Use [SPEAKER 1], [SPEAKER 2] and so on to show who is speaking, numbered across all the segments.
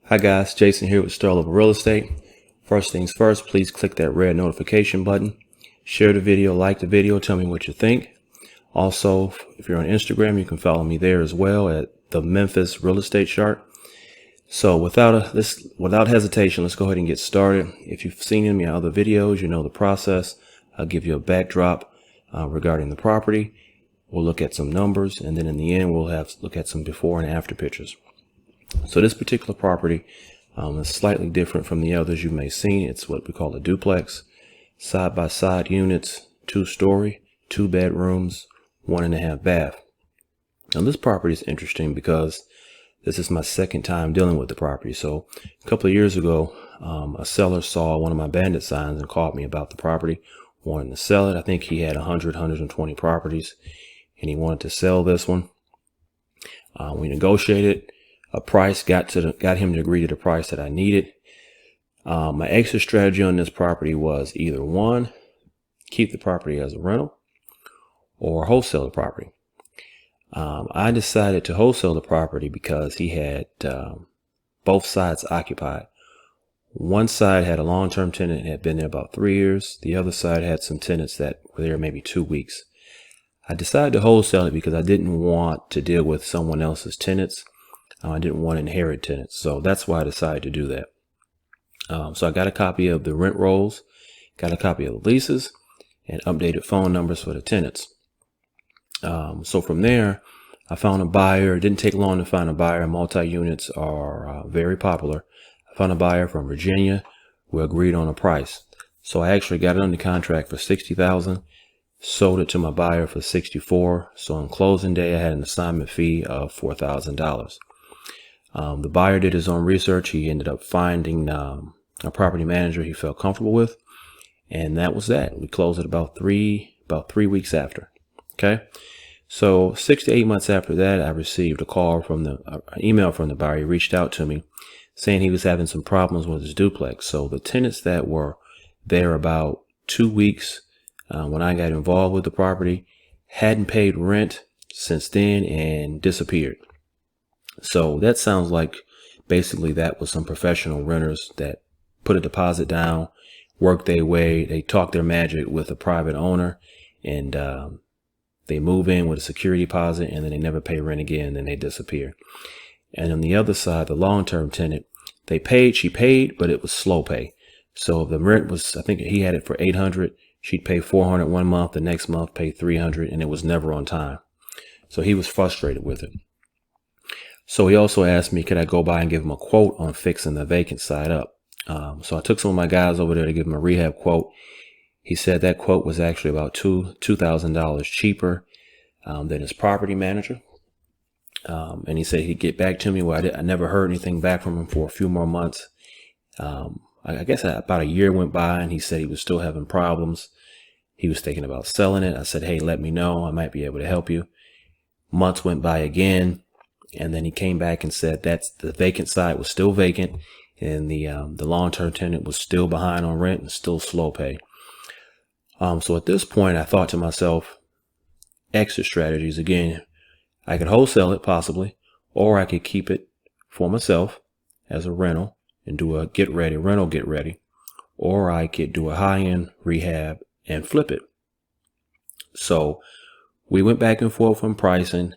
[SPEAKER 1] Hi guys, Jason here with Sterling Real Estate. First things first, please click that red notification button. Share the video, like the video, tell me what you think. Also, if you're on Instagram, you can follow me there as well at the Memphis Real Estate Chart. So without hesitation, let's go ahead and get started. If you've seen any of my other videos, you know the process. I'll give you a backdrop regarding the property. We'll look at some numbers, and then in the end, we'll look at some before and after pictures. So this particular property is slightly different from the others you may have seen. It's what we call a duplex, side-by-side units, 2-story, 2 bedrooms, 1.5 bath. Now this property is interesting because this is my second time dealing with the property. So a couple of years ago, a seller saw one of my bandit signs and called me about the property, wanted to sell it. I think he had 120 properties and he wanted to sell this one. We negotiated a price, got him to agree to the price that I needed. My exit strategy on this property was either one, keep the property as a rental, or wholesale the property. I decided to wholesale the property because he had both sides occupied. One side had a long-term tenant and had been there about 3 years. The other side had some tenants that were there maybe 2 weeks. I decided to wholesale it because I didn't want to deal with someone else's tenants. I didn't want to inherit tenants. So that's why I decided to do that. So I got a copy of the rent rolls, got a copy of the leases, and updated phone numbers for the tenants. So from there, I found a buyer. It didn't take long to find a buyer. Multi-units are very popular. I found a buyer from Virginia. We agreed on a price. So I actually got it under contract for $60,000, sold it to my buyer for $64,000. So on closing day, I had an assignment fee of $4,000. The buyer did his own research. He ended up finding a property manager he felt comfortable with, and that was that. We closed it about three weeks after. Okay, so 6 to 8 months after that, I received a call from an email from the buyer. He reached out to me saying he was having some problems with his duplex. So the tenants that were there about 2 weeks when I got involved with the property hadn't paid rent since then and disappeared. So that sounds like basically that was some professional renters that put a deposit down, worked their way, they talked their magic with a private owner, and they move in with a security deposit and then they never pay rent again, and then they disappear. And on the other side, the long-term tenant, she paid, but it was slow pay. So the rent was, I think he had it for $800. She'd pay $400 one month, the next month pay $300, and it was never on time. So he was frustrated with it. So he also asked me, could I go by and give him a quote on fixing the vacant side up? So I took some of my guys over there to give him a rehab quote. He said that quote was actually about $2,000 cheaper than his property manager. And he said he'd get back to me. Well, I never heard anything back from him for a few more months. I guess about a year went by and he said he was still having problems. He was thinking about selling it. I said, hey, let me know. I might be able to help you. Months went by again. And then he came back and said that the vacant side was still vacant and the long-term tenant was still behind on rent and still slow pay. So at this point, I thought to myself, exit strategies again. I could wholesale it possibly, or I could keep it for myself as a rental and do a rental get ready, or I could do a high-end rehab and flip it. So we went back and forth on pricing.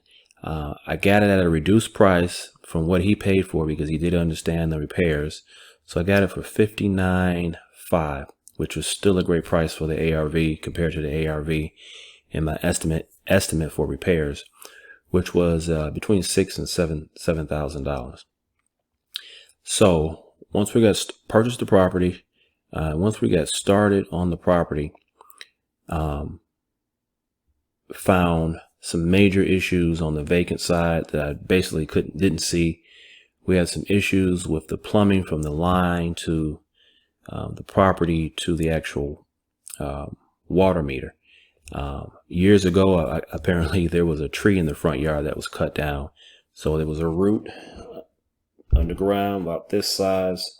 [SPEAKER 1] I got it at a reduced price from what he paid for because he did understand the repairs. So I got it for $59,500, which was still a great price for the ARV compared to the ARV and my estimate for repairs, which was between $6,000 and $7,000. So once we got purchased the property, once we got started on the property, found some major issues on the vacant side that I basically didn't see. We had some issues with the plumbing from the line to the property to the actual water meter. Years ago, apparently there was a tree in the front yard that was cut down. So there was a root underground about this size,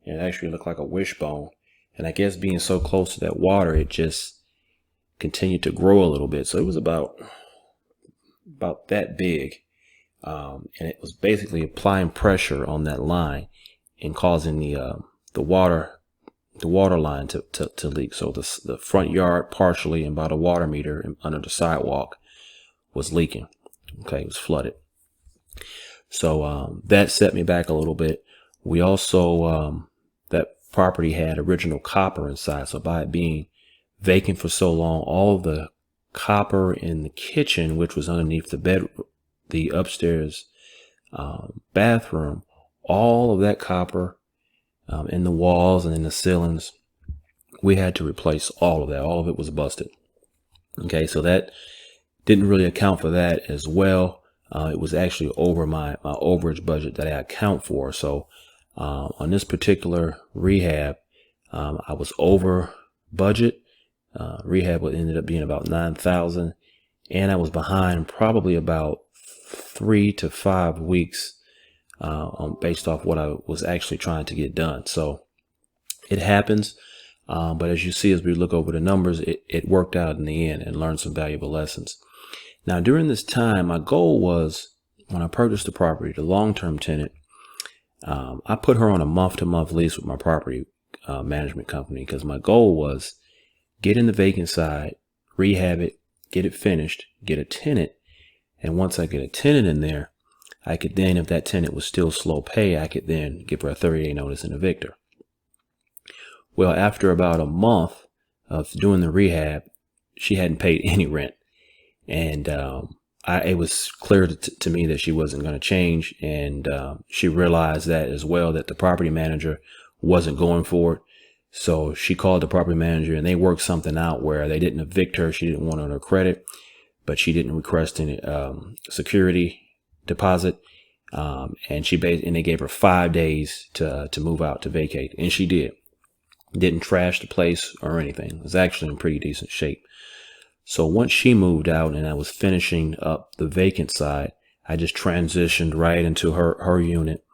[SPEAKER 1] and it actually looked like a wishbone. And I guess being so close to that water, it just continued to grow a little bit. So it was about that big. and it was basically applying pressure on that line and causing the water line to leak. So the front yard partially and by the water meter under the sidewalk was leaking. Okay, it was flooded. So that set me back a little bit. We also that property had original copper inside, so by it being vacant for so long, all of the copper in the kitchen, which was underneath the upstairs bathroom, all of that copper in the walls and in the ceilings, we had to replace all of that. All of it was busted. Okay, so that didn't really account for that as well. It was actually over my overage budget that I account for. So on this particular rehab, I was over budget. Rehab ended up being about $9,000, and I was behind probably about 3 to 5 weeks based off what I was actually trying to get done. So it happens. But as you see, as we look over the numbers, it worked out in the end and learned some valuable lessons. Now, during this time, my goal was, when I purchased the property, the long-term tenant, I put her on a month-to-month lease with my property management company, because my goal was get in the vacant side, rehab it, get it finished, get a tenant. And once I get a tenant in there, I could then, if that tenant was still slow pay, I could then give her a 30-day notice and evict her. Well, after about a month of doing the rehab, she hadn't paid any rent. And it was clear to me that she wasn't going to change. And she realized that as well, that the property manager wasn't going for it. So she called the property manager, and they worked something out where they didn't evict her. She didn't want on her credit, but she didn't request any security deposit. And they gave her 5 days to move out, to vacate. And she did. Didn't trash the place or anything. It was actually in pretty decent shape. So once she moved out and I was finishing up the vacant side, I just transitioned right into her unit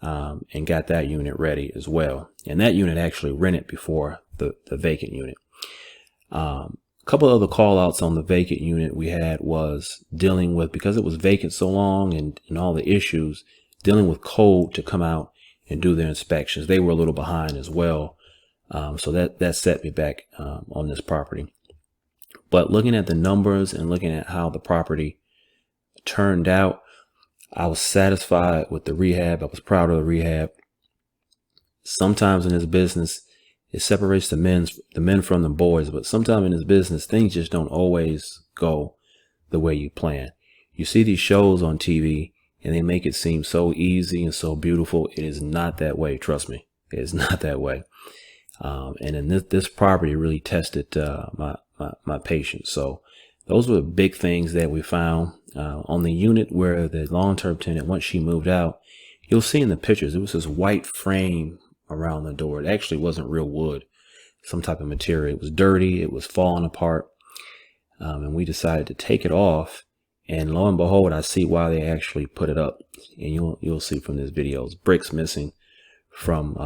[SPEAKER 1] and got that unit ready as well. And that unit actually rented before the vacant unit. A couple of other call outs on the vacant unit we had was dealing with, because it was vacant so long and all the issues, dealing with code to come out and do their inspections. They were a little behind as well. So that set me back on this property. But looking at the numbers and looking at how the property turned out, I was satisfied with the rehab. I was proud of the rehab. Sometimes in this business, it separates the men from the boys. But sometimes in this business, things just don't always go the way you plan. You see these shows on TV and they make it seem so easy and so beautiful. It is not that way. Trust me, it is not that way. And in this property really tested my patience. So those were the big things that we found on the unit where the long-term tenant, once she moved out, you'll see in the pictures, it was this white frame around the door. It actually wasn't real wood, some type of material. It was dirty. It was falling apart. And we decided to take it off. And lo and behold, I see why they actually put it up. And you'll see from this video, it's bricks missing from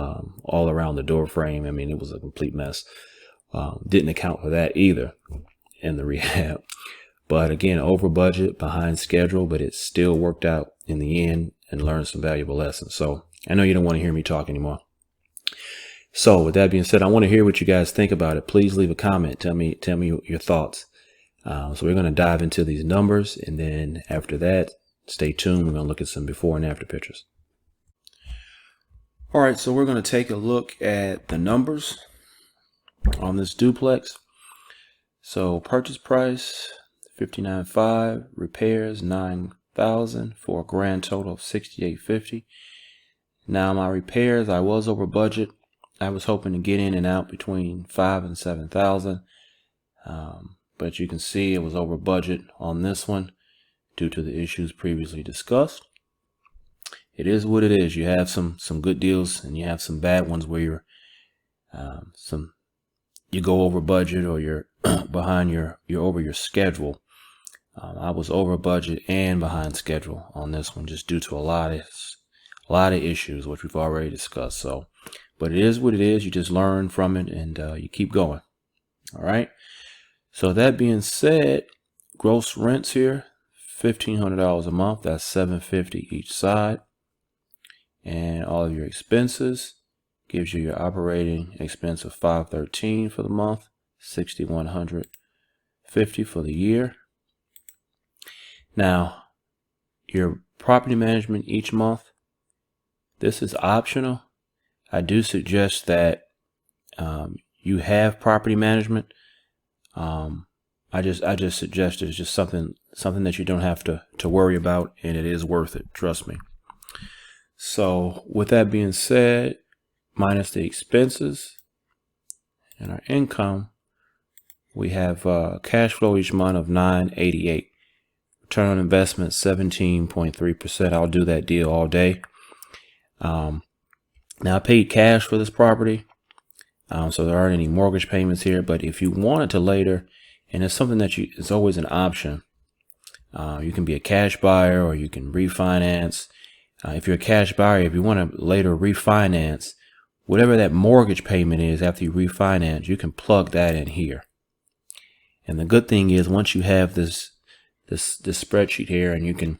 [SPEAKER 1] all around the door frame. I mean, it was a complete mess. Didn't account for that either in the rehab. But again, over budget, behind schedule, but it still worked out in the end and learned some valuable lessons. So I know you don't want to hear me talk anymore. So with that being said, I want to hear what you guys think about it. Please leave a comment. Tell me your thoughts. So we're going to dive into these numbers, and then after that, stay tuned. We're going to look at some before and after pictures. All right, so we're going to take a look at the numbers on this duplex. So purchase price $59,500, repairs $9,000 for a grand total of $68,50. Now my repairs, I was over budget. I was hoping to get in and out between $5,000 and $7,000. But you can see it was over budget on this one due to the issues previously discussed. It is what it is. You have some good deals and you have some bad ones where you're you go over budget or you're behind you're over your schedule. I was over budget and behind schedule on this one just due to a lot of issues which we've already discussed. So, but it is what it is. You just learn from it and you keep going. All right. So that being said, gross rents here $1,500 a month. That's $750 each side. And all of your expenses gives you your operating expense of $513 for the month, $6,150 for the year. Now, your property management each month, this is optional. I do suggest that you have property management. I just suggest it's just something that you don't have to worry about, and it is worth it. Trust me. So with that being said, minus the expenses and our income, we have cash flow each month of $988. Return on investment 17.3%. I'll do that deal all day. Now I paid cash for this property, so there aren't any mortgage payments here. But if you wanted to later, and it's something that it's always an option. You can be a cash buyer or you can refinance. If you're a cash buyer, if you want to later refinance, whatever that mortgage payment is after you refinance, you can plug that in here. And the good thing is, once you have this spreadsheet here, and you can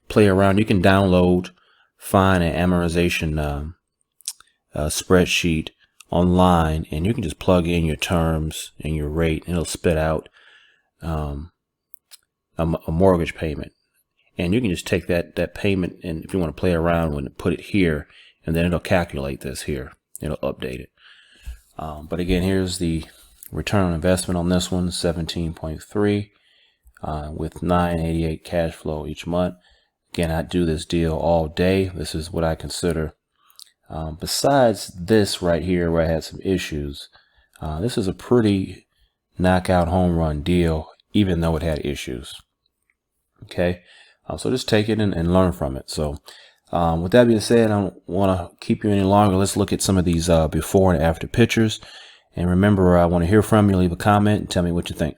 [SPEAKER 1] play around, you can download, find an amortization spreadsheet online, and you can just plug in your terms and your rate, and it'll spit out a mortgage payment. And you can just take that payment, and if you want to play around with it, put it here, and then it'll calculate this here. It'll update it. But again, here's the return on investment on this one, 17.3, with $988 cash flow each month. Again, I do this deal all day. This is what I consider, besides this right here where I had some issues, this is a pretty knockout home run deal, even though it had issues. Okay. So just take it and learn from it. So with that being said, I don't want to keep you any longer. Let's look at some of these before and after pictures. And remember, I want to hear from you. Leave a comment and tell me what you think.